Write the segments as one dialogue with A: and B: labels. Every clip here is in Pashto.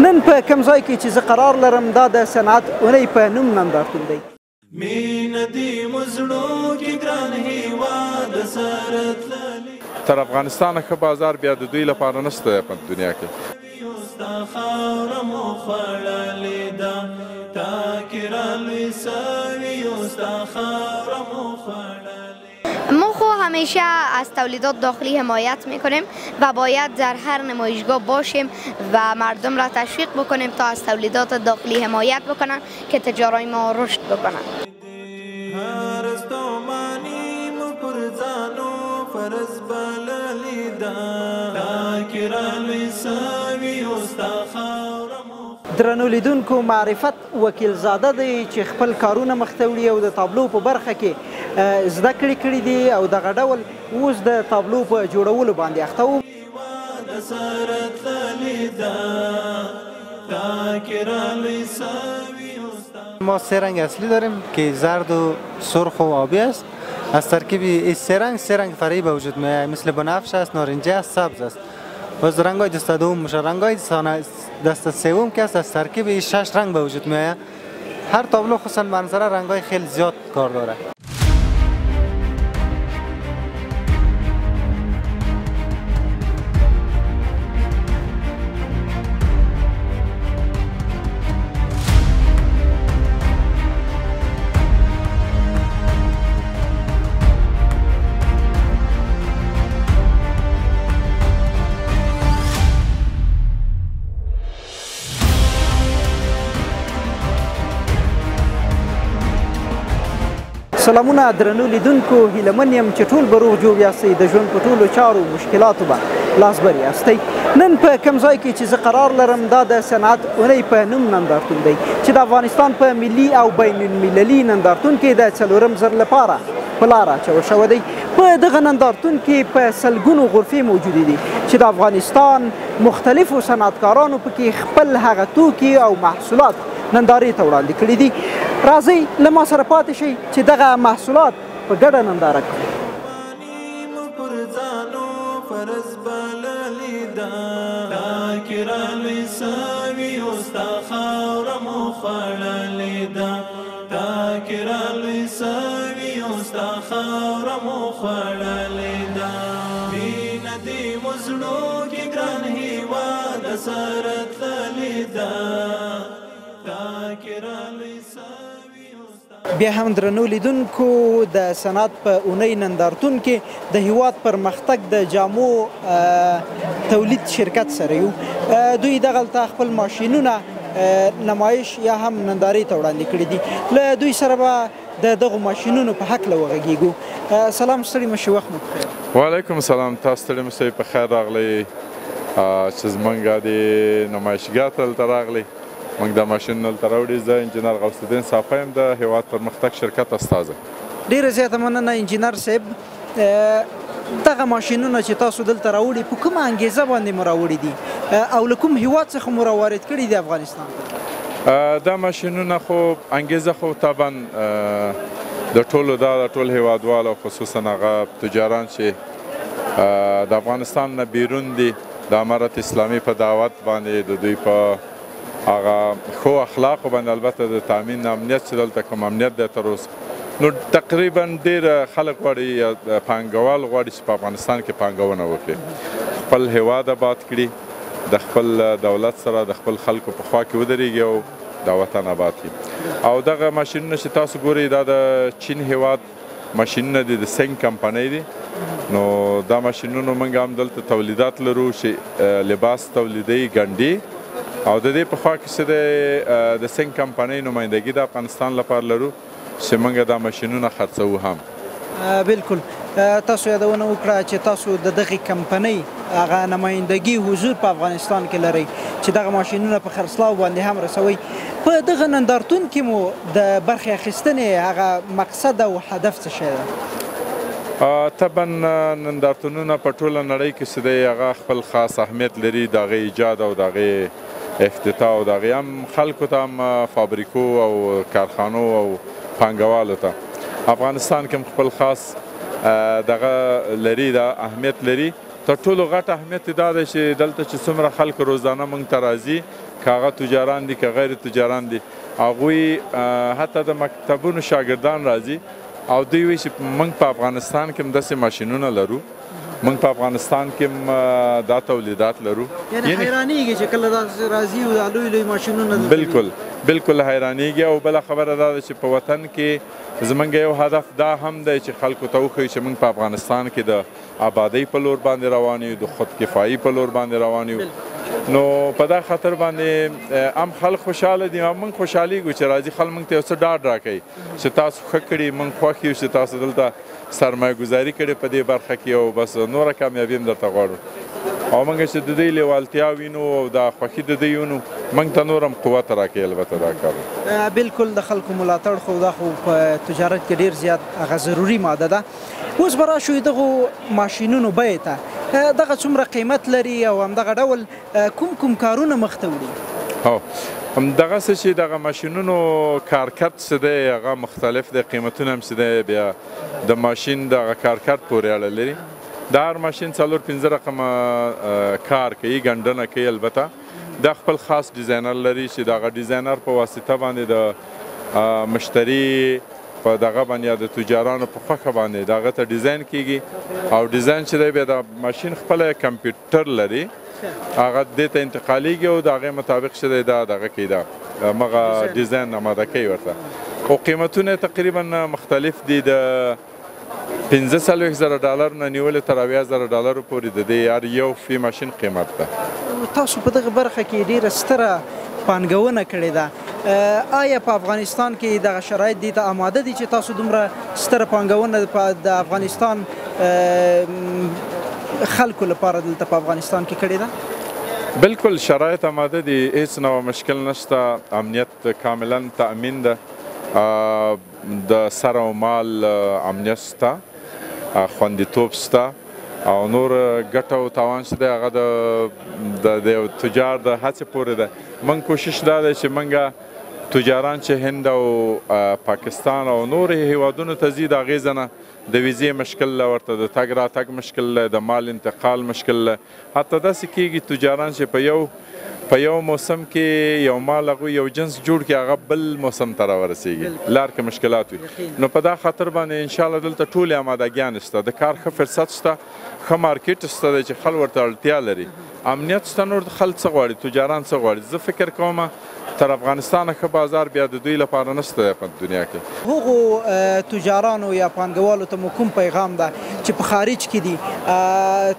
A: نن په کوم ځای کې چې زه قرار لرم دا د صنعت اونۍ په نوم نندارتون دی.
B: مینه دې مزړو کې ګران هیواد سره تللي
C: تر افغانستانه ښه بازار بیا د دوی لپاره نشته په دنیا کې.
B: ستا خاوره مو خوړلې ده تا کې رالوی سوي ستا خاوره مو خوړلې.
D: ما خو همیشه از تولیدات داخلی حمایت میکنیم و باید در هر نمایشگاه باشیم و مردم را تشویق بکنیم تا از تولیدات داخلی حمایت بکنن که تجارای ما رشد بکنن.
A: درنو لیدونکو معرفت وکیل زاده دی چې خپل کارونه مخته وړي او د تابلو په برخه کې زده کړې دي او دغه ډول اوس د تابلو په جوړولو باندې اخته و.
E: ما سه رنگ اصلی داریم که زرد و سرخ و آبی است. از ترکیب این سه رنگ فرعی به وجود میاد، مثل بنفش است، نارنجی است، سبز است. باز رنگای دست دوم میشه، رنگای دست سوم که است از ترکیب این 6 رنگ به وجود میاد. هر تابلو خصوصا منظره رنگای خیلی زیاد کار داره.
A: سلامونه درنو لیدونکو، هیلهمن یم چې ټول به روغ جوړ یاستئ، د ژوند په ټولو چارو مشکلاتو به لاس بر یاستئ. نن په کوم ځای کې چې زه قرار لرم دا د صنعت اونۍ په نوم نندارتون دی چې د افغانستان په ملي او بین المللي نندارتون کې د 4 ځل لپاره په لاره اچول شوی دی. په دغه نندارتون کې په سلګونو غرفې موجودې دي چې د افغانستان مختلفو صنعتکارانو پکې خپل هغه توکي او محصولات نندارې ته وړاندې کړي دي. راځئ له ما سره پاتې شئ چې دغه محصولات په ګډه ننداره کړو. بیا هم درنو لیدونکو، د صنعت په اونۍ نندارتون کې د هیواد پرمختګ د جامو تولید شرکت سره یو. دوی دغلته خپل ماشینونه نمایش یا هم نندارې ته وړاندې کړي دي. له دوی سره به د دغو ماشینونو په هکله وغږیږو. سلام، ستړي مه شئ، وخت مو بخیر.
C: وعلیکم السلام، تاسو ستړي مه شئ، په خیر راغلی چې زمونږ د نمایشګاه ته دلته راغلی. موږ دا ماشین دلته راوړي. زه انجینر غوث الدین صافی یم، د هیواد پرمختګ شرکت استازی.
A: ډېره زیاته مننه انجینر صاحب. دغه ماشینونه چې تاسو دلته راوړي په کومه انګیزه باندې مو راوړي دي او له کوم هیواد څخه مو راوارد کړي دي افغانستان ته؟
C: دا ماشینونه خو انګیزه خو طبعا د ټول هیوادوالو خصوصا هغه تجاران چې د افغانستان نه بیرون دي د امارت اسلامي په دعوت باندې د دوی په هغه ښو اخلاقو باندې، البته د تامین امنیت چې دلته کوم امنیت دی تر اوسه، نو تقریبا ډېر خلک غواړي پانګوال غواړي چې په افغانستان کې پانګونه وکړي، خپل هیواد آباد کړي، د خپل دولت سره د خپل خلکو په خوا کې ودرېږي او د وطن آباد کړي. او دغه ماشینونه چې تاسو ګورئ دا د چین هیواد ماشینونه دي، د سنګ کمپنۍ دي. نو دا ماشینونو موږ هم دلته تولیدات لرو چې لباس تولیدوي، ګنډي، او د دې په خوا کې چې د سنګ کمپنۍ نمایندګي د افغانستان لپاره لرو چې موږ دا ماشینونه خرڅوو هم.
A: بلکل، تاسو یادونه وکړه چې تاسو د دغې کمپنۍ هغه نمایندګي حضور په افغانستان کې لرئ چې دغه ماشینونه په خرڅلاو باندې هم رسوئ. په دغه نندارتون کې مو د برخې اخیستنې هغه مقصد او هدف څه شی ده؟
C: طبعا نندارتونونه په ټوله نړۍ کې چې دی هغه خپل خاص اهمیت لري، د هغې ایجاد او د هغې افتتاح او د هغې هم خلکو ته هم فابریکو او کارخانو او پانګوالو ته. افغانستان کې هم خپل خاص دغه لري، دا اهمیت لري. تر ټولو غټ اهمیت دا دی چې دلته چې څومره خلک روزانه موږ ته راځي، که هغه تجاران دي که غیر تجاران دي هغوی حتی د مکتبونو شاګردان راځي او دوی وایي چې موږ په افغانستان کې هم داسې ماشینونه لرو موږ په افغانستان کې هم دا تولیدات لرو
A: یعنې حیرانېږي چې کله داسې راځي او دا لوی لوی ماشینونه
C: بالکل حیرانېږي او بله خبره دا ده چې په وطن کې زموږ یو هدف دا هم دی چې خلکو ته وښیو چې موږ په افغانستان کې د آبادۍ په لور باندې روان یو د خودکفایي په لور باندې روان یو نو په دا خاطر باندې هم خلک خوشحاله دي او موږ خوشحالېږو چې راځي خلک موږ ته یو څه ډاډ راکوي چې تاسو ښه کړي موږ خوښ یو چې تاسو دلته سرمایه ګزاري کړې په دې برخه کې او بس نوره کامیابي هم درته غواړو او موږ چې د دوی لیوالتیا وینو او دا خوښي د دوی وینو موږ ته نور هم قوت راکوي البته دا کار
A: بالکل د خلکو ملاتړ خو دا خو په تجارت کې ډېر زیات هغه ضروري ماده ده اوس به راشو دغو ماشینونو بیې ته دغه څومره قیمت لري او همدغه ډول کوم کارونه مخ ته وړي
C: هو همدغسې چې دغه ماشینونو کارکرد څه دی هغه مختلف دی قیمتونه هم څه دی بیا د ماشین دغه کارکرد پورې اړه لري د هر ماشین 4-5 رقمه کار کوي ګنډنه کوي البته دا خپل خاص ډیزاینر لري چې دغه ډیزاینر په واسطه باندې د مشتری په دغه باندې یا د تجارانو په خوښه باندې دغه ته ډیزاین کیږي او ډیزاین چې دی بیا د ماشین خپله کمپیوټر لري هغه دې ته انتقالیږي او د هغې مطابق چې دی دا دغه کوي دا همغه ډیزاین آماده کوي ورته او قیمتونه تقریبا مختلف دي د $45,000 نه نیولې تر $80,000 پورې د دې هر یو فی ماشین قیمت ده
A: تاسو په دغه برخه کې ډېره ستره پانګونه کړې ده آیا په افغانستان کې دغه شرایط دې ته آماده دي چې تاسو دومره ستره پانګونه د افغانستان خلکو لپاره دلته په افغانستان کې کړې ده
C: بالکل شرایط آماده دي هیڅ نوع مشکل نشته امنیت کاملا تأمین ده د سر او مال امنیت شته خوندیتوب شته او نور ګټه او تاوان چې دی هغه د یو تجار د هڅې پورې ده موږ کوشش دا دی چې موږ تجاران چې هند او پاکستان او نور هیوادونو ته ځي د هغې ځنه د ویزې مشکل له ورته د تګ راتګ مشکل له د مال انتقال مشکل له حتی داسې کېږي تجاران چې په یو موسم کې یو مال هغوی یو جنس جوړ کړي هغه بل موسم ته راورسېږي لار کې مشکلات وي نو په دا خاطر باندې انشاءالله دلته ټولې امادګیانې شته د کار ښه فرصت شته ښه مارکیټ شته دی چې خلک ورته اړتیا لري امنیت شته نور خلک څه غواړي تجاران څه غواړي زه فکر کوم تر افغانستان ښه بازار بیا د دوی لپاره نشته په دنیا کې
A: هغو تجارانو یا پانګوالو ته مو کوم پیغام ده چې په خارج کې دي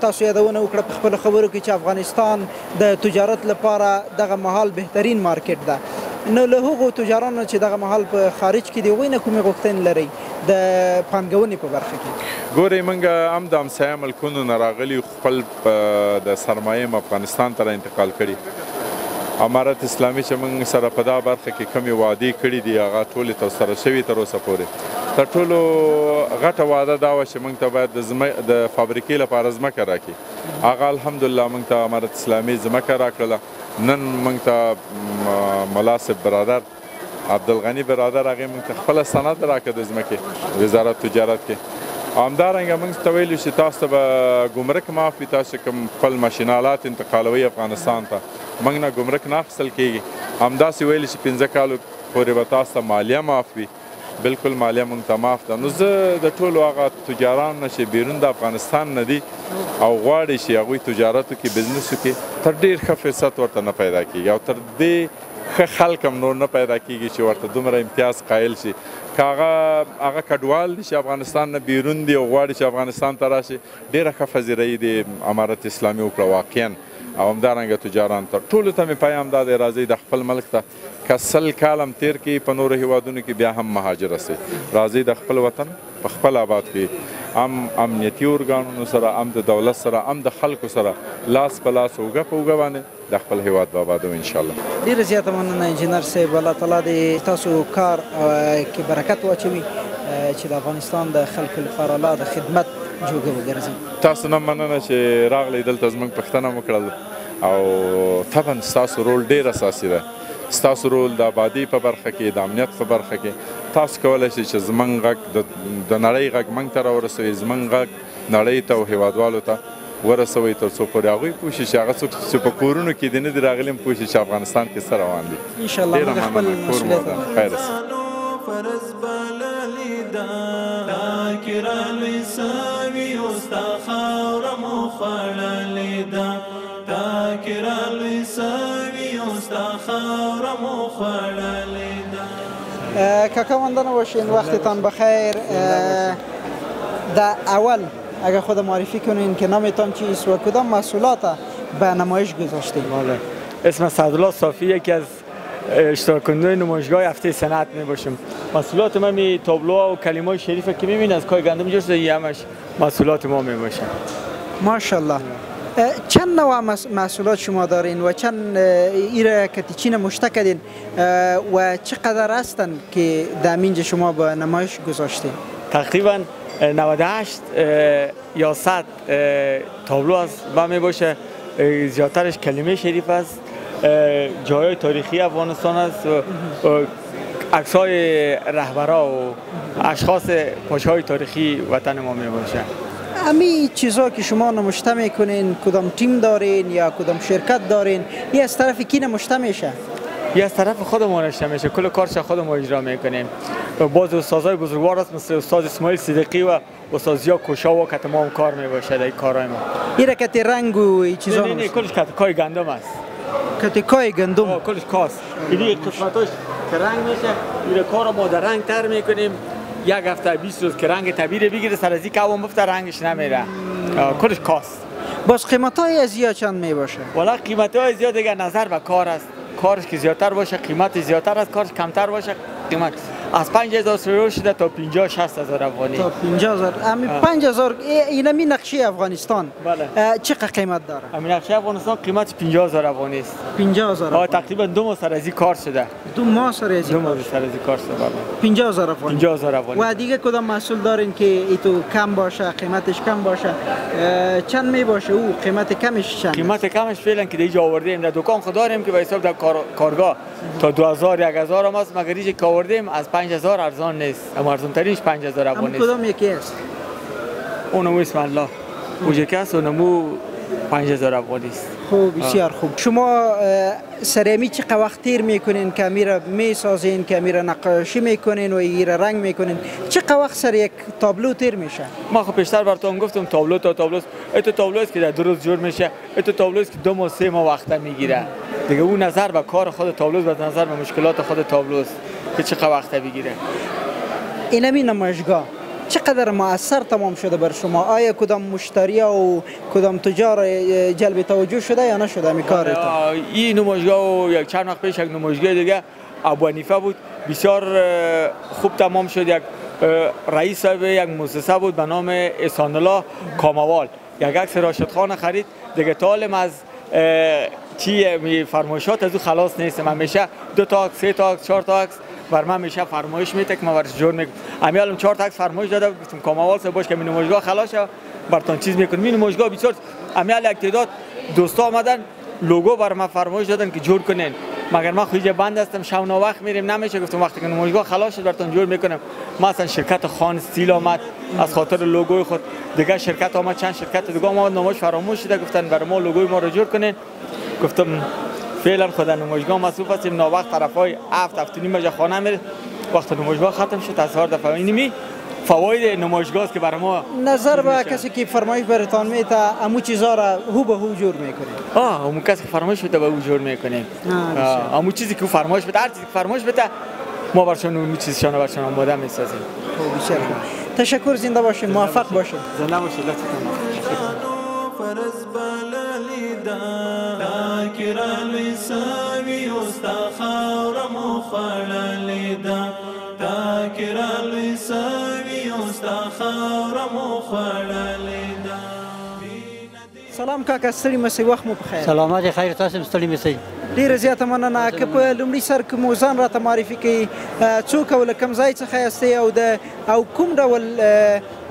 A: تاسو یادونه وکړه په خپلو خبرو کې چې افغانستان د تجارت لپاره دغه مهال بهترین مارکیټ ده نو له هغو تجارانو چې دغه مهال په خارج کې دي هغوی نه کومې غوښتنې لرئ د پانګونې په برخه کې
C: ګورئ موږ هم د همسایه ملکونو نه راغلي خپل د سرمایې افغانستان ته را انتقال کړي امارت اسلامي چې موږ سره په دا برخه کې کومې وعدې کړي دي هغه ټولې ترسره شوي تر اوسه پورې تر ټولو غټه وعده دا وه چې موږ ته باید د فابریکې لپاره ځمکه راکړي هغه الحمدلله موږ ته امارت اسلامي ځمکه راکړله نن موږ ته ملاسب برادر عبدالغني برادر هغې موږ ته خپله سند راکړه د ځمکې وزارت تجارت کې همدارنګه موږ ته ویلي چې تاسو ته به ګمرک معاف وي تاسو کوم خپل ماشینالات انتقالوي افغانستان ته موږ نه ګمرک نه اخیستل کېږي همداسې ویلي چې 15 کالو پورې به تاسو ته مالیه معاف وي بالکل مالیه موږ ته معاف ده نو زه د ټولو هغه تجاران نه چې بیرون د افغانستان نه دي او غواړي چې هغوی تجارتو کې بزنسو کې تر ډېر ښه فرصت ورته نه پیدا کېږي او تر دې ښه خلک هم نور نه پیدا کېږي چې ورته دومره امتیاز قایل شي که هغه کډوال دي چې افغانستان نه بیرون دي او غواړي چې افغانستان ته راشي ډېره ښه پذیرایي د امارت اسلامي وکړه واقعا او همدارنګه تجاران ته ټولو ته مې پیغام دا دی راځئ د خپل ملک ته که 100 کال هم تېر کړي په نورو هیوادونو کې بیا هم مهاجره سئ راځئ د خپل وطن په خپل آباد کړي هم امنیتي ارګانونو سره هم د دولت سره هم د خلکو سره لاس په لاس اوږه په اوږه باندې د خپل هیواد به آبادوو انشاءالله
A: ډېره زیاته مننه انجینر صاحب الله تعالی دې تاسو کار کې برکت واچوي چې د افغانستان د خلکو لپاره الله د خدمت جوګه وګرځي
C: تاسو نه مننه چې راغلی دلته زموږ پوښتنه وکړل او طبعا ستاسو رول ډېر اساسي ده ستاسو رول د آبادۍ په برخه کې د امنیت په برخه کې تاسو کولی شئ چې زموږ غږ د نړۍ غږ موږ ته راورسوئ زموږ غږ نړۍ ته او هیوادوالو ته ورسوئ تر څو پورې هغوی پوه شي چې هغه څوک چې په کورونو کې دي نه دي راغلي هم پوه شي چې افغانستان کې څه روان دي
A: انشاءالله موږ خپل مسؤلیت
C: خیر اوسه
B: فرض بللی دا کرالوی ساوی استا خاور مو خوړلې دا کرالوی ساوی استا خاور مو خوړلې دا.
A: کاکا ماندن باشین، وقتتان بخیر. در اول اگر خود معرفی کنین که نامتان چیست و کدام محصولات به نمایش گذاشتین؟
F: بله، اسم سعدالله صافی، یکی از اشتراک کننده نمایشگاه هفته صنعت می باشیم. محصولات ما می تابلوها و کلمات شریفه که میبینید از کای گندم جور شده، همش محصولات ما می باشه.
A: ماشاءالله. چند نوع محصولات شما دارین و چند ایره کتیچین مشته کردین و چقدر هستن که در اینجا شما به نمایش گذاشتین؟
F: تقریبا 98 یا 100 تابلو است و می باشه. زیادترش کلمه شریف است، جای تاریخی افغانستان است و عکس‌های رهبرا و اشخاص پاشهای تاریخی وطن ما می باشه.
A: امی چیزا که شما نمایش میکنین کدام تیم دارین یا کدام شرکت دارین؟ یه از طرف کی نمایش میشه؟
F: یه از طرف خودمون نمایش میشه. کل کارش خودمون اجرا میکنیم. باز استادای بزرگوار است مثل استاد اسماعیل صدیقی و استاد زیا کوشاوا که تمام کار میباشه در کارهای ما.
A: این رکت رنگ و چیزا
F: نه کلش کای گندم است.
A: کای گندم
F: کلش کاست. این قسمتاش که رنگ میشه، این کارو ما در رنگ تر میکنیم. یک هفته 20 روز که رنگ طبیعی بگیره سر از این کاوم بفته رنگش نمیره. کلش کاست.
A: باز قیمتای زیاد چند می باشه؟
F: والا قیمتای زیاد دیگه نظر به کار است. کارش که زیادتر باشه قیمت زیادتر است، کارش کمتر باشه قیمت از 5000 شروع شده تا 50 60000 افغانی.
A: تا 50000. همین 5000 اینمی نقشه افغانستان.
F: بله.
A: چقدر قیمت داره؟
F: همین نقشه افغانستان قیمت 50000 افغانی است.
A: 50000.
F: تقریبا 2 ماه سر از این کار شده.
A: 2 ماه سر از این
F: کار شده. بله.
A: 50000 افغانی.
F: 50000 افغانی.
A: و دیگه کدام محصول دارین که ایتو کم باشه، قیمتش کم باشه؟ چند می باشه او قیمت کمش چند؟
F: قیمت کمش فعلا که دیگه آوردیم در دکان خود داریم که به حساب در کارگاه تا 2000 1000 هم است، مگر اینکه که آوردیم از 5000 ارزان نیست. اما ارزان ترینش 5000 افغانی است.
A: کدام یکی است؟
F: اونم اسم الله. اوجه است اونمو 5000 افغانی است.
A: خوب، بسیار خوب. شما سرامی چقدر وقت تیر میکنین که میره میسازین، که میره نقاشی میکنین و ایره رنگ میکنین؟ چقدر وقت سر یک تابلو تیر میشه؟
F: ما خب پیشتر براتون گفتم تابلو تا تابلوست. ایتو تابلوست که در 2 روز جور میشه. ایتو تابلوست که 2 ماه 3 ماه وقت میگیره. دیگه اون نظر به کار خود تابلوست و نظر به مشکلات خود تابلوست که چقدر وقت بگیره.
A: اینمی نمایشگاه چقدر مؤثر تمام شده بر شما؟ آیا کدام مشتری و کدام تجار جلب توجه شده یا نشده می کارتون؟
F: این نمایشگاه و یک چند وقت پیش یک نمایشگاه دیگه ابو حنیفه بود، بسیار خوب تمام شد. یک رئیس صاحب یک مؤسسه بود به نام احسان الله کاموال، یک عکس راشد خان خرید دیگه. طالم از چی فرمایشات از او خلاص نیستم. همیشه 2 تا 3 تا 4 تا عکس بر من میشه فرمایش میده که ما ورش جور میکنم. امیالم 4 تا عکس فرمایش داده گفتم کاموال صاحب باش که این نمایشگاه خلاص شه براتون چیز میکنم. این نمایشگاه بسیار امیال یک تعداد دوستا آمدن لوگو بر من فرمایش دادن که جور کنین، مگر من خودی بند هستم شب و وقت میریم نمیشه. گفتم وقتی که نمایشگاه خلاص شد براتون جور میکنم. مثلا شرکت خان استیل آمد از خاطر لوگوی خود، دیگه شرکت آمد، چند شرکت دیگه آمد نمایش فراموش شده گفتن برای ما لوگوی ما رو جور کنین. گفتم فعلا خود نمایشگاه مصروف هستیم، ناوقت طرفای 7 نیم بجه خانه میره. وقت نمایشگاه ختم شد از هر دفعه اینمی فواید نمایشگاه است که برای ما
A: نظر به کسی که فرمایش براتون میده امو چیزا را هو به هو جور میکنه.
F: امو کسی که فرمایش بده به او جور میکنیم. امو چیزی که فرمایش بده، هر چیزی که فرمایش بده ما برشون اون چیزشون برشون آماده میسازیم.
A: خوب، بسیار خوب. تشکر، زنده باشین، موفق باشین.
F: زنده باشین.
B: فرض بللی دا کرالوی ساوی استا خاور مو خوړلې دا کرالوی ساوی استا خاور مو خوړلې دا.
A: سلام کاکا، ستړي مسئ، وخت مو بخیر.
G: سلامات خیر، تاسو هم ستړي مسئ.
A: ډیره زیاته مننه. که په لومړي سر کې مو ځان راته معرفي کړئ، څوک او له کوم ځای څخه یاستئ او کوم ډول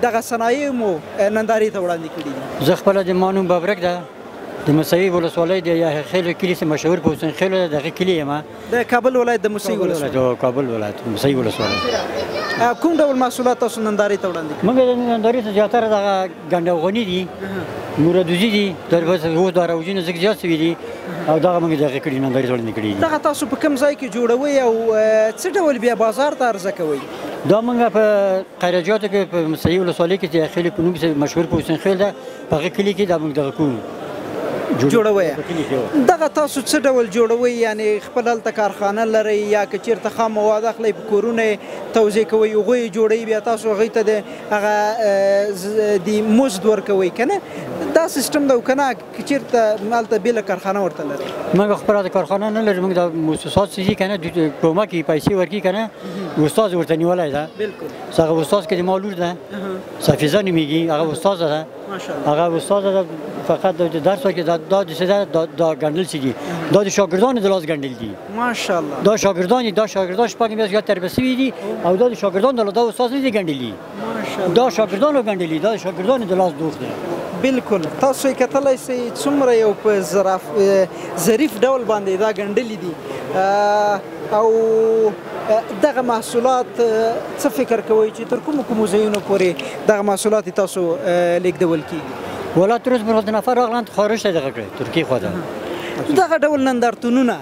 A: دغه صنایع مو نندارې ته وړاندې کړي دي؟
G: زه خپله د ما نوم بابرک ده، د موسهي ولسوالۍ د یحیی خیل کلي څخه مشهور په حسین خیل دغه کلي یم.
A: د کابل ولایت د موسهي ولسوالۍ.
G: کابل ولایت موسهي ولسوالۍ.
A: کوم ډول محصولات تاسو نندارې ته وړاندې کړي؟
G: موږ د نندارې ته زیاتره دغه ګنډ افغاني دي موردوزي دي اوس دا راوجونه زیات زیات شوي دي او دغه موږ دغه کړي نندارې ټولنې کړي دي.
A: دغه تاسو په کوم ځای کې جوړوئ او څه ډول بیا بازار ته عرضه کوئ؟
G: دا موږ په خیرجاتو کې په مسیح ولسوالۍ کې چې خیل په نوم مشهور په حسین خیل ده په هغه کلي کې دا موږ دغه کوو
A: جوړوئ. دغه تاسو څه ډول جوړوئ؟ یعنی خپل هلته کارخانه لرئ یا که چېرته خام مواد اخلئ په کورونه یې توزیع کوئ هغوی یې جوړوئ بیا تاسو هغوی ته د هغه د مزد ورکوئ که نه دا سیستم ده او که نه که چېرته هلته بېله کارخانه ورته لرئ؟
G: موږ خپله د کارخانه نه لرو موږ د مؤسسات چې دي که نه کومه کې پیسې ورکوي که نه استاد ورته نیولی ده هغه استاد کې د ما لور ده صفیزه نومېږي هغه استاده ده هغه استاده ده فقط د درس کې دا دا ګنډل چې دي دا د شاګردانو د لاس ګنډل دي
A: ماشاءالله
G: دا شاګردان شپږ میاشتې زیات تربیه شوي دي او دا د شاګردانو دا استاد نه دي ګنډلي دا شاګردانو ګنډلي دا د شاګردانو د لاس دوخت دی.
A: بالکل تاسو یې کتلی سئ څومره یو په ظریف ډول باندې دا ګنډلي دي او دغه محصولات څه فکر کوئ چې تر کومو ځایونو پورې دغه محصولات تاسو لیږدول کیږي؟
G: والا تر اوسه پورې نفر راغلند خارج ته دغه کړی ترکیې خواته
A: دغه ډول نندارتونونه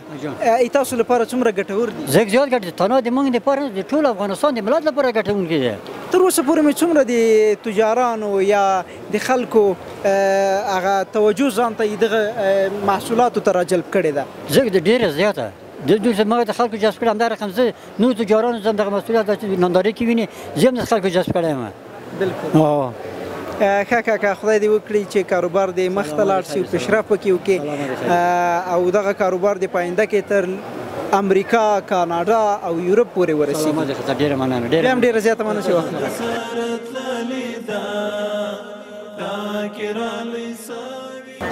A: تاسو لپاره څومره ګټور دي؟
G: زیات ګټور دي تنها د موږ لپاره د ټول افغانستان د ملت لپاره ګټونکي دي.
A: تر اوسه پورې مې څومره د تجارانو یا د خلکو هغه توجه ځان ته دغه محصولاتو ته راجلب کړې ده؟
G: ډېره زیاته ما د خلکو جذب کړم همدا رقم زه نور تجارانو زه هم دغه محصولات نندارې کې وینې زه هم د خلکو جذب کړی یم.
A: بالکل ښه کاکا خدای دې وکړي چې کاروبار دې مخته لاړ شي او پیشرفت پکې وکړي او دغه کاروبار دې په آینده کې تر امریکا کاناډا او یورپ پورې ورسیږي.
G: ډېره مننه
A: ډېره زیاته مننه چې وخت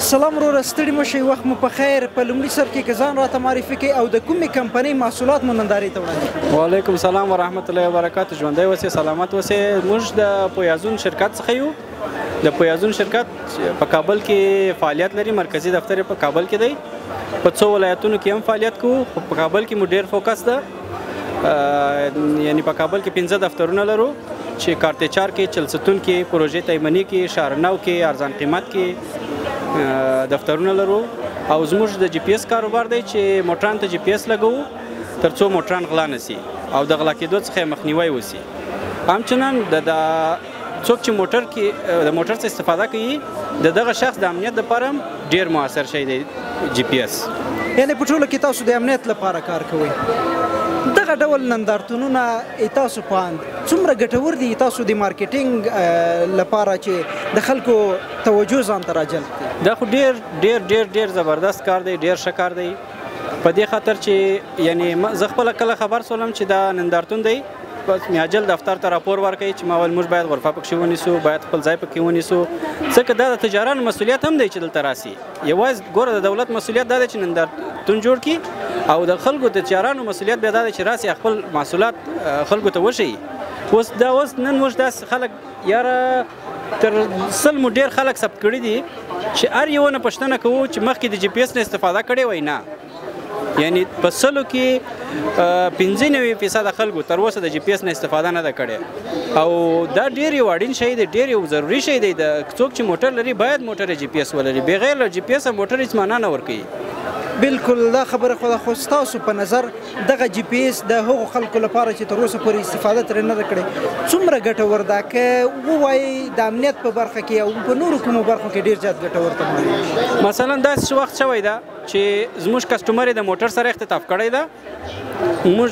A: سلام وروره ستړي مه شئ وخت مو په خیر. په لومړي سر کې که ځان راته معرفي کړئ او د کومې کمپنۍ محصولات مو نندارې ته وړاندې کړئ؟
H: وعلیکم سلام ورحمت الله وبرکاتو. ژوندی اوسئ سلامت اوسئ. موږ د پویازون شرکت څخه یو. د پویازون شرکت په کابل کې فعالیت لري مرکزي دفتر یې په کابل کې دی. په څو ولایتونو کې هم فعالیت کوو خو په کابل کې مو ډېر فوکس ده یعنی په کابل کې 15 دفترونه لرو چې کارتچار کې چلستون کې پروژې تیمني کې شهرنو کې ارزان قیمت کې دفترونه لرو او زموږ د جی پی ایس کاروبار دی چې موټران ته جی پی ایس لګوو تر څو موټران غلا نه سي او د غلا کېدو څخه مخنیوی وسي. همچنان د څوک چې موټر کې د موټر څخه استفاده کوي دغه شخص د امنیت لپاره ډیر موثر شی دی جی پی ایس.
A: یعنی په ټوله کې تاسو د امنیت لپاره کار کوئ. دغه ډول نندارتونونه تاسو په اند څومره ګټور دي تاسو د مارکیټینګ لپاره چې د خلکو توجه ځان ته راجلب کړي؟
H: دا خو ډیر ډیر ډیر ډیر زبردست کار دی ډیر ښه کار دی په دې خاطر چې یعنی زه خپله کله خبر سولم چې دا نندارتون دی بس میاجل دفتر ته راپور ورکوي چې ماول موږ باید غرفه پکښې ونیسو باید خپل ځای پکې ونیسو ځکه دا د تجارانو مسؤلیت هم دی چې دلته راسي. یوازې ګوره د دولت مسؤلیت دا دی چې نندارتون جوړ کړي او د خلکو د تجارانو مسؤلیت بیا دا دی چې راسي خپل محصولات خلکو ته وښیي. اوس نن موږ داسې خلک یاره تر 100 مو ډېر خلک ثبت کړي دي چې هر یو نه پوښتنه کوو چې مخکې د جی پی ایس نه استفاده کړې وای نه یعنی په 100 کې 95% خلکو تر اوسه د جی پی ایس نه استفاده نه ده کړې او دا ډېر یو اړین شی دی ډېر یو ضروري شی دی. د څوک چې موټر لري باید موټر جی پی ایس ولري بغیر له جی پی ایس موټر هیڅ معنا نه ورکوي.
A: بالکل دا خبره خو ستاسو په نظر دغه جی پی ایس د هغو خلکو لپاره چې تر اوسه پورې استفاده ترې نه ده کړې څومره ګټور ده که ووایي د امنیت په برخه کې او په نورو کومو برخو کې ډېر زیات ګټور تمامېږي؟
H: مثلا داسې وخت شوی ده چې زموږ کسټمر د موټر سره اختطاف کړی ده موږ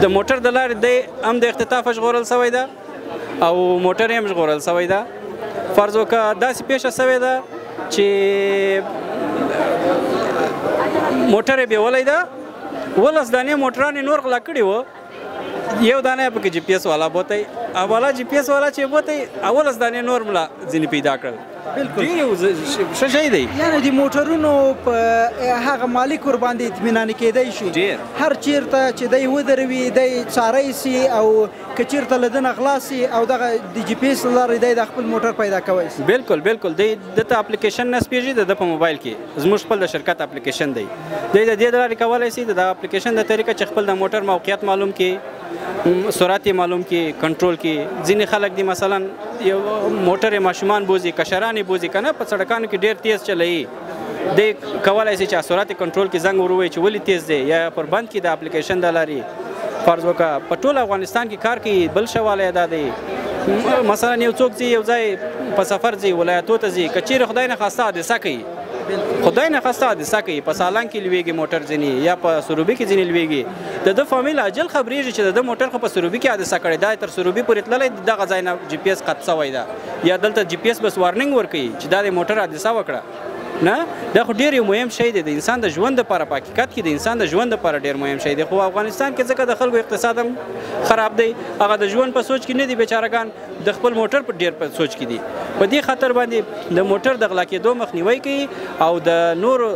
H: د موټر د لارې دی هم د اختطاف ژغورل شوی ده او موټر یې هم ژغورل شوی ده. فرض وکړه داسې پیښه شوې ده چې موټر یې بیولی ده 12 دانې موټران یې نور غلا کړي وو یو دانه پکې جی پی ایس والا بوتی اوله جی پی ایس والا چې بوتی 12 دانې نور ملا ځینې پیدا کړل. بالکل ښه شی دی
A: یعنی د موټرونو په هغه مالک ورباندې اطمینان کېدی شي هر چیرته چې دی ودروي دی څاری سي او که چېرته له ده نه غلا سي او دغه د جي پي ایس له لارې دی د خپل موټر پیدا کوی سي.
H: بالکل بالکل دی دته اپلیکیشن نه سپېږي د ده په موبایل کې زموږ خپل د شرکت اپلیکیشن دی د دې د لارې کولی سي د اپلیکیشن د طریقه چې خپل د موټر موقعیت معلوم کړي سرعت معلوم کړي کنټرول کړي. ځینې خلک دي مثلا یو موټر ماشومان بوزي کشران بوزي که نه په سړکانو کې ډېر تیز چلوي دی کولی سي چې سرعت کنټرول کې زنګ ور ووایي چې ولې تیز دی یا پر بند کړي د اپلیکیشن د لارې. فرض وکړه په ټول افغانستان کې کار کوي بل شوالی دا دی مثلا یو څوک ځي یو ځای په سفر ځي ولایتو ته ځي که چیرې خدای نخواسته حادثه کوي خدای نخواسته حادثه کوي په سالنګ کې لویږي موټر ځینې یا په سروبي کې ځینې لویږي د ده فامیل اجل خبرېږي چې د ده موټر خو په سروبي کې حادثه کړې دا تر سروبي پورې تللی دغه ځای نه جي پي ایس قطع شوی ده یا دلته جي پي ایس بس وارننګ ورکوي چې دا د موټر حادثه وکړه نه دا خو ډېر یو مهم شی دی د انسان د ژوند دپاره په حقیقت کې د انسان د ژوند دپاره ډېر مهم شی دی. خو افغانستان کې ځکه د خلکو اقتصاد هم خراب دی هغه د ژوند په سوچ کې نه دي بیچارهګان د خپل موټر په ډېر په سوچ کې دي په دې خاطر باندې د موټر د غلا کېدو مخنیوی کوي او د نورو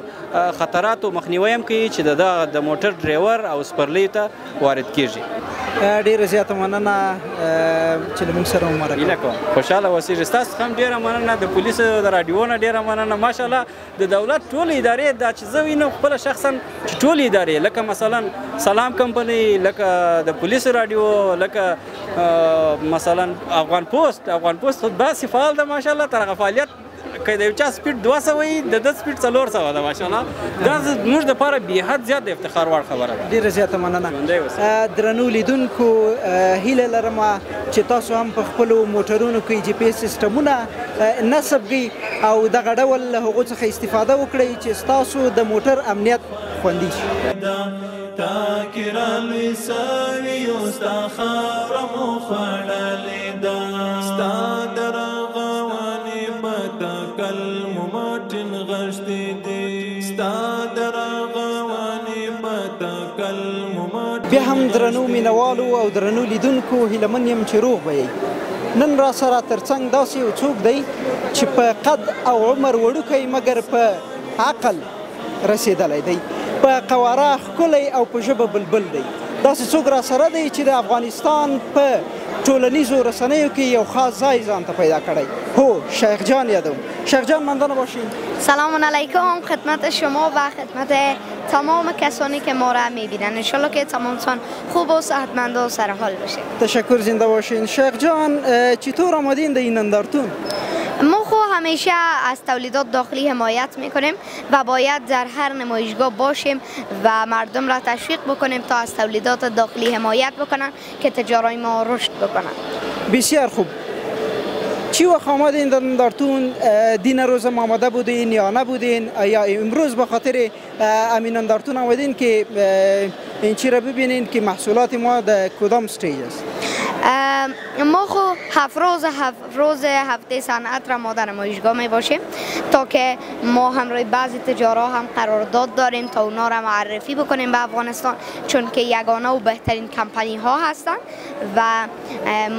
H: خطراتو مخنیوی هم کوي چې د موټر ډرایور او سپرلیو ته وارد کېږي.
A: ډېره زیاته مننه چې له موږ سره ومرکه
H: هیله کوم خوشحاله اوسېږئ. ستاسو څخه هم ډېره مننه د پولیسو د راډیو نه ډېره مننه ماشاءالله د دولت ټولې ادارې دا چې زه وینم خپله شخصا چې ټولې ادارې لکه مثلا سلام کمپنۍ لکه د پولیسو راډیو لکه مثلا افغان پوسټ خو داسې فعال ده ماشاءالله تر هغه فعالیت که د یو چا سپیډ 200 وي د ده سپیډ 400 ده ماشاءالله دا زموږ دپاره بېحد زیات د افتخار وړ خبره ده.
A: ډېره زیاته مننه. درنو لیدونکو هیله لرم چې تاسو هم په خپلو موټرونو کې جي پي ایس سیسټمونه نصب کړئ او دغه ډول له هغو څخه استفاده وکړئ چې ستاسو د موټر امنیت خوندي شي.
B: تاکي رالوی سوي یو ستا خاوره مو خوړلې ده ستا د رغوانې په تکل مو مټین غښتې دي ستا د رغوانې په تکل مو مټین.
A: بیا هم درنو مینوالو او درنو لیدونکو هیله من یم چې روغ به یئ. نن را سره ترڅنګ داسې یو څوک دی چې په قد او عمر وړوکی مګر په عقل رسېدلی دی په قواره ښکلی او په ژبه بلبل دی. داسې څوک را سره دی چې د افغانستان په ټولنیزو رسنیو کې یو خاص ځای ځان ته پیدا کړی. هو شیخ جان یادم. شیخ جان مندانه باشین.
D: سلام علیکم خدمت شما و خدمت تمام کسانی که ما را میبینن. انشالله که تمامتان خوب و صحتمند و سرحال باشین.
A: تشکر زنده باشین. شیخ جان چطور آمدین در این اندرتون؟
D: ما خو همیشه از تولیدات داخلی حمایت میکنیم و باید در هر نمایشگاه باشیم و مردم را تشویق بکنیم تا از تولیدات داخلی حمایت بکنن که تجارای ما رشد بکنن.
A: بسیار خوب. چی وقت آمدین در اندرتون؟ دین روز آمده بودین یا نبودین یا امروز به خاطر امین اندرتون آمدین که این چی را ببینین که محصولات ما در کدام استیج است؟
D: ما خو هفت روز هفته صنعت را ما در نمایشگاه می باشیم تا که ما همراه بعضی تجارا هم قرارداد داریم تا اونا را معرفی بکنیم به افغانستان چون که یگانه و بهترین کمپانی ها هستند و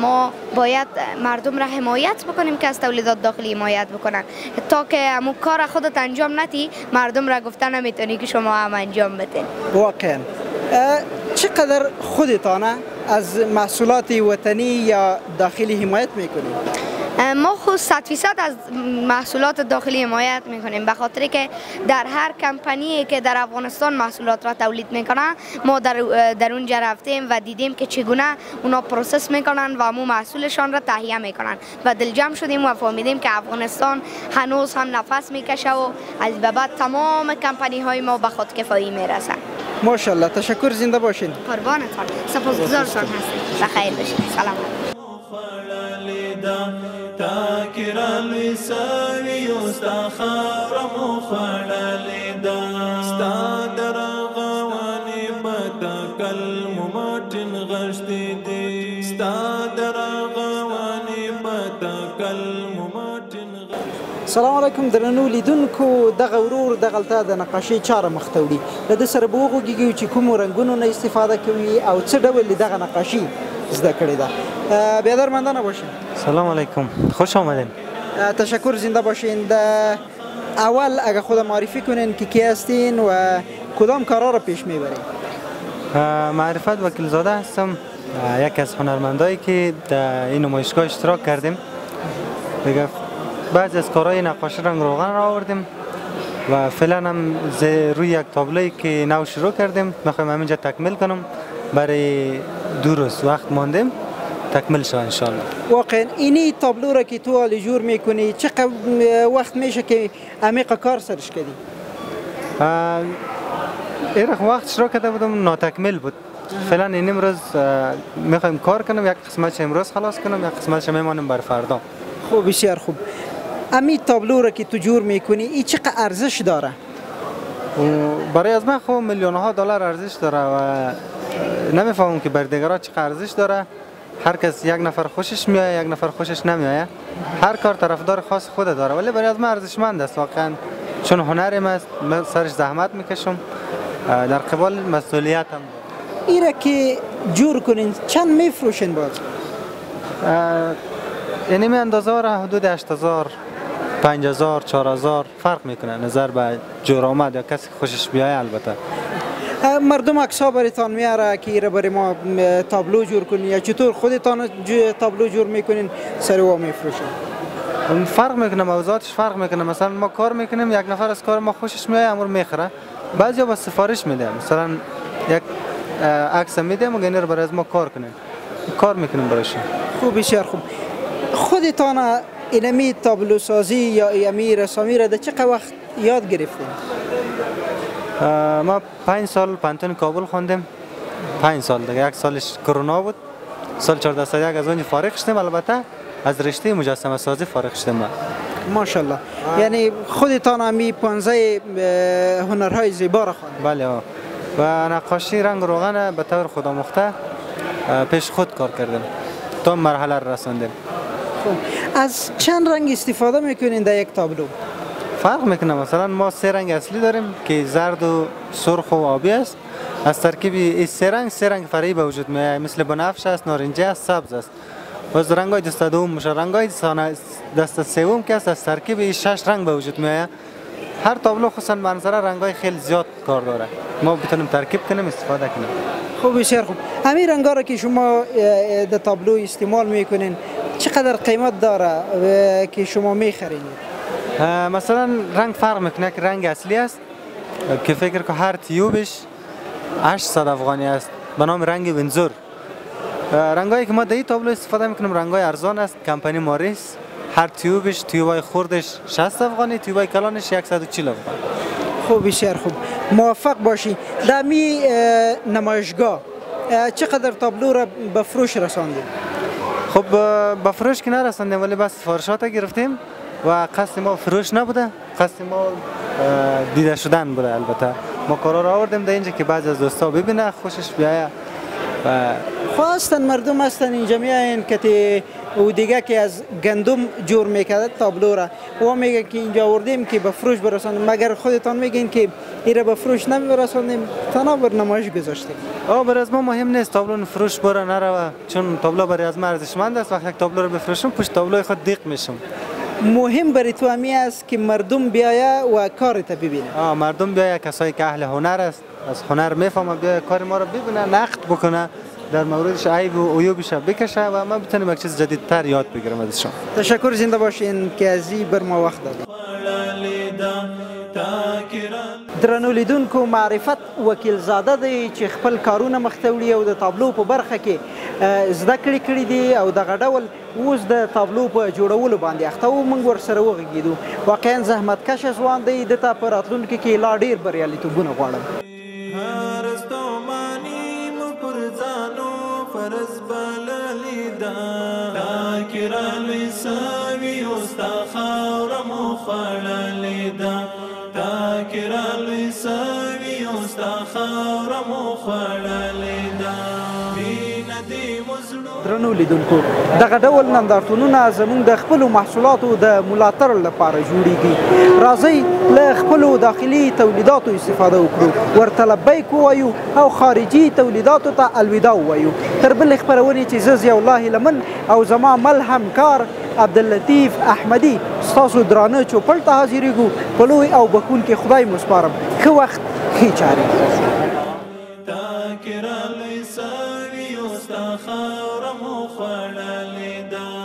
D: ما باید مردم را حمایت بکنیم که از تولیدات داخلی حمایت بکنن تا که همون کار خودت انجام ندی مردم را گفتن نمیتونی که شما هم انجام بدین.
A: واقعا چقدر خودتانه از محصولات وطنی یا داخلی حمایت میکنیم؟
D: ما خود 100% از محصولات داخلی حمایت میکنیم به خاطر که در هر کمپانی که در افغانستان محصولات را تولید میکنن ما در اونجا رفتیم و دیدیم که چگونه اونا پروسس میکنن و مو محصولشان را تهیه میکنن و دلجم شدیم و فهمیدیم که افغانستان هنوز هم نفس میکشه و از به بعد تمام کمپانی های ما به خودکفایی میرسن.
A: ماشاءالله تشکر زنده باشین.
D: قربانتان سپاسگزارتان هستیم. بخیر باشین. سلام.
B: تاکي رالوی سوي یو ستا خاوره مو خوړلې ده ستا د رغوانې په تکل مو مټین غښتې دي ستا د رغوانې په تکل مو مټین.
A: سلام علیکم درنو لیدونکو. دغه ورور دغلته د نقاشۍ چاره مخ ته وړي. له ده سره به وغږیږو چې کومو رنګونو نه استفاده کوي او څه ډول دغه نقاشي زده کړې ده. بیادر مندانه باشین.
E: سلام علیکم خوش آمدین.
A: تشکر زنده باشین. اول اگه خود معرفی کنین که کی هستین و کدام کارا را پیش میبرین؟
E: معرفت وکیل زاده هستم. یکی از هنرمندایی که در این نمایشگاه اشتراک کردیم. دیگه بعضی از کارهای نقاشی رنگ روغن را آوردیم و فعلا هم روی یک تابلویی که نو شروع کردیم میخوایم همینجا تکمیل کنم. برای 2 روز وقت ماندیم تکمیل شد ان شاء الله.
A: واقعا اینی تابلو را که تو حالی جور میکنی چقدر وقت میشه که عمیق کار سرش کردی؟
E: ایرخ وقت شروع کرده بودم ناتکمیل بود. فعلا این امروز میخوایم کار کنم، یک قسمتش امروز خلاص کنم، یک قسمتش میمانیم بر فردا.
A: خوب، بسیار خوب. امی تابلو را که تو جور میکنی این چقدر ارزش داره؟
E: برای از من خب میلیون‌ها دلار ارزش داره و نمیفهمم که بر دیگران چقدر ارزش داره. هر کس یک نفر خوشش میاد، یک نفر خوشش نمیاد. هر کار طرفدار خاص خود داره، ولی برای از من ارزشمند است واقعا، چون هنرم است، من سرش زحمت میکشم، در قبال مسئولیت هم.
A: ایره که جور کنین چند میفروشین باز؟
E: اینمی اندازه را حدود 8000 5000 4000 فرق میکنه نظر به جور آمد یا کسی خوشش بیایه. البته
A: مردم عکس‌ها براتان میاره که ایره برای ما تابلو جور کنین یا چطور خودتان تابلو جور میکنین سر و میفروشین؟
E: فرق میکنه، موضوعاتش فرق میکنه. مثلا ما کار میکنیم، یک نفر از کار ما خوشش میایه امور میخره، بعضیا با سفارش میده، مثلا یک عکس میده و گنیر برای از ما کار کنیم، کار میکنیم برایشون.
A: خوب، بسیار خوب. خودتان اینمی تابلو سازی یا اینمی رسامی را در چقدر وقت یاد گرفتین؟
E: ما 5 سال پانتون کابل خوندیم. 5 سال دیگه، 1 سالش کرونا بود. سال 1401 از اونجا فارغ شدیم. البته از رشته مجسمه سازی فارغ شدیم.
A: ماشاءالله. یعنی خودتان همی 15 هنرهای زیبا را خواندید؟
E: بله. و نقاشی رنگ روغن به طور خودآموخته پیش خود کار کردیم تا مرحله رساندیم.
A: از چند رنگ استفاده میکنین در یک تابلو؟
E: فرق میکنه. مثلا ما 3 رنگ اصلی داریم که زرد و سرخ و آبی است. از ترکیب این 3 رنگ فرعی به وجود میاد، مثل بنفش است، نارنجی است، سبز است. باز رنگای دست دوم میشه، رنگای دست سوم که است از ترکیب این 6 رنگ به وجود میاد. هر تابلو خصوصا منظره رنگای خیلی زیاد کار داره، ما بتونیم ترکیب کنیم استفاده کنیم.
A: خوب، بسیار خوب. همین رنگا را که شما در تابلو استعمال میکنین چقدر قیمت داره که شما میخرین؟
E: مثلا رنگ فرق میکنه که رنگ اصلی است که فکر که هر تیوبش 800 افغانی است به نام رنگ ونزور. رنگایی که ما در این تابلو استفاده میکنیم رنگای ارزان است، کمپانی ماریس. هر تیوبش، تیوبای خوردش 60 افغانی، تیوبای کلانش 140 افغان.
A: خوب، بسیار خوب. موفق باشی. در می نمایشگاه چقدر تابلو را به فروش رساندید؟
E: خب به فروش که نرساندیم، ولی بس سفارشات گرفتیم و قصد ما فروش نبوده، قصد ما دیده شدن بوده. البته ما کارا را آوردیم در اینجا که بعضی از دوستا ببینه خوشش بیایه.
A: خواستن مردم هستن اینجا میاین که او دیگه که از گندم جور میکرد تابلو را و میگه که اینجا آوردیم که به فروش برسانیم، مگر خودتان میگین که ایره به فروش نمیرسانیم، تنها بر نمایش گذاشتیم؟
E: برای از ما مهم نیست تابلو فروش بره نره، چون تابلو برای از ما ارزشمند است. وقتی تابلو رو بفروشم پشت تابلوی خود دیق میشم.
A: مهم برای تو همی است که مردم بیایه و کارت ببینه.
E: مردم بیایه، کسایی که اهل هنر است، از هنر میفهمه، بیایه کار ما رو ببینه، نقد بکنه، در موردش عیب و عیوبش بکشه و ما بتونیم یک چیز جدیدتر یاد بگیریم ازشون.
A: تشکر، زنده باشین که از این بر ما وقت دادید. درنو لیدونکو، معرفت وکیل زاده دی چې خپل کارونه مخته وړي او د تابلو په برخه کې زده کړې دي او دغه ډول اوس د تابلو په جوړولو باندې اخته و. موږ ورسره وغږېدو. واقعا زحمتکشه ځوان دی، د ته په راتلونکي کې لا ډېر بریالیتوبونه غواړم.
B: فرض بللی دا تاکرالوی ساوی استا خاورمو خړلی دا تاکرالوی ساوی استا خاورمو خړلی دا بینتی مزلو.
A: درنو لیدونکو، دغه ډول نندارتونونه زموږ د خپلو محصولاتو د ملاتړ لپاره جوړیږي. راځئ له خپلو داخلي تولیداتو استفاده وکړو، ورته لبیک ووایو او خارجي تولیداتو ته الوداع ووایو. تر بلې خپرونې چې زه ضیاءالله هیلمن او زما مل همکار عبداللطیف احمدي ستاسو درانه چوپړ ته حاضرېږو. په لوی او بخونکي خدای مو سپارم. ښه وخت، ښې چارې.
B: ستا خاوره مو خوړلې ده